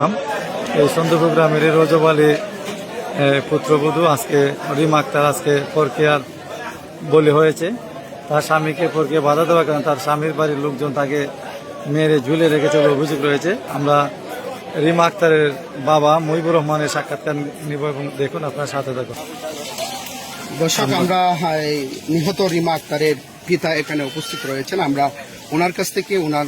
এই চন্দ্রপুর গ্রামের রজব আলী পুত্রবধূ আজকে রিমা আক্তার আজকে পরকীয়ার বলি হয়েছে। তার স্বামীকে পরকীয়া বাধা দেওয়ার কারণে তার স্বামীর বাড়ির লোকজন তাকে মেরে ঝুলে রেখেছে বলে অভিযোগ রয়েছে। আমরা রিমা আক্তারের বাবা মহিবুর রহমানের সাক্ষাৎকার নিব এবং দেখুন আপনার সাথে দেখুন। দর্শক, আমরা নিহত রিমা আক্তারের পিতা এখানে উপস্থিত রয়েছেন। আমরা ওনার কাছ থেকে ওনার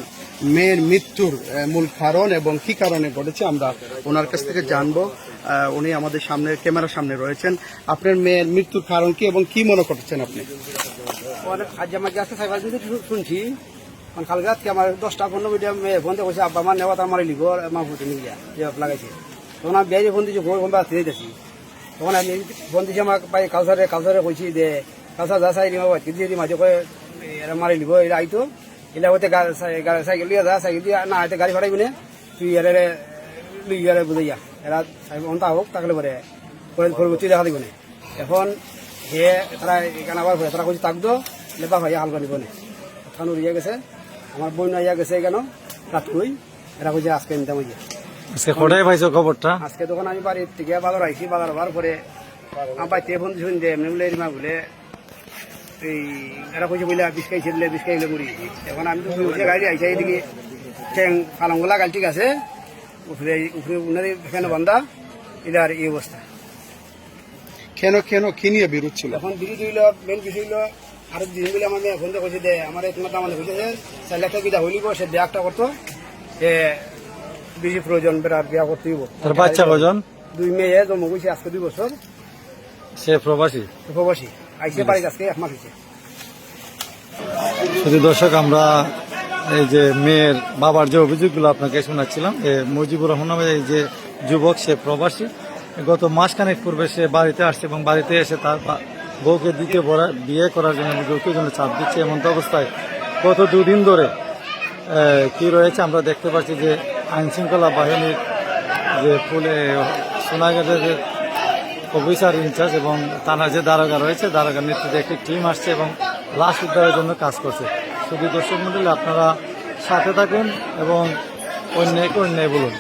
মেয়ের মৃত্যুর মূল কারণ এবং কি কারণে ঘটেছে আমরা ওনার কাছ থেকে জানবো। উনি আমাদের সামনে ক্যামেরার সামনে রয়েছেন। আপনার মেয়ের মৃত্যুর কারণ কি এবং কি মনে করছেন আপনি? আজ আমার গাছকে সাইবার যদি শুনছি কালকে রাতকে আমার 10টা-15 মিনিট মেয়ে ফোন দিয়ে কইছে আব্বা আমার নেওয়া তার মারি লিগো মা ফুটে নিয়ে গিয়া যে লাগাইছে। তখন আমি বিয়ে ফোন দিয়েছি ফোন বাড়তে দিয়েছি। তখন আমি ফোন দিয়েছি আমার পাই কালচারে কইছি যে কালচার যা চাই রিমা বাড়তে দিয়ে মাঝে কয়ে এরা মারি লিগো এরা আইতো এলা হইতে সাইকেল লিয়ে যা সাইকেল দিয়ে না হয়তো গাড়ি ভাড়াইবি না তুই এরা লুই গেলে বুঝাইয়া এরা অন্তা হোক তাকলে পরে পরবর্তী দেখা দিব না। এখন হে তারা এখানে আবার তারা কইছে থাকতো লেপা ভাইয়া হালকা নিব না। এখন উড়িয়ে গেছে আমার বোন আইয়া গেছে কেন রাত কই এরা কইছে আজকে নিতাম হইয়া আজকে কোথায় পাইছো খবরটা? আজকে তখন আমি বাড়ির থেকে বাজার আইছি, বাজার হওয়ার পরে আমার বাড়িতে ফোন শুন দে এমনি বলে রিমা বলে এই এরা কইছে বলে বিস্কাইলে মুড়ি। এখন আমি তো গাড়ি আইসা এদিকে ঠ্যাং পালংগুলা গাল ঠিক আছে উপরে উনারে এখানে বান্ধা এটার এই অবস্থা। কেন কেন কি নিয়ে বিরোধ ছিল? এখন বিড়ি দিল মেন বিষয় হইল আর দিন বলে আমার ফোন দিয়ে কইছে দে আমার তোমার দাম হইতেছে 4 লাখ টাকা হইলিব সে ব্যাগটা করতো এ বেশি প্রয়োজন বেড়ার বিয়া করতে হইব। তার বাচ্চা কজন? 2 মেয়ে জন্ম হয়েছে আজকে 2 বছর। সে প্রবাসী আইসে বাড়ি আজকে 1 মাস হয়েছে। শুধু দর্শক, আমরা এই যে মেয়ের বাবার যে অভিযোগগুলো আপনাকে শোনাচ্ছিলাম, মুজিবুর রহমান নামে এই যে যুবক, সে প্রবাসী। গত মাসখানেক পূর্বে সে বাড়িতে আসছে এবং বাড়িতে এসে তার বউকে দ্বিতীয় বিয়ে করার জন্য যৌতুকের জন্য চাপ দিচ্ছে। এমন অবস্থায় গত 2 দিন ধরে কি রয়েছে আমরা দেখতে পাচ্ছি যে আইনশৃঙ্খলা বাহিনীর যে সোনাগাঁটের যে অফিসার ইনচার্জ এবং থানার যে দারোগা রয়েছে, দারোগার নেতৃত্বে একটি টিম আসছে এবং লাশ উদ্ধারের জন্য কাজ করছে। শুধু দর্শক মণ্ডলী, আপনারা সাথে থাকুন এবং অন্যায়কে অন্যায় বলুন।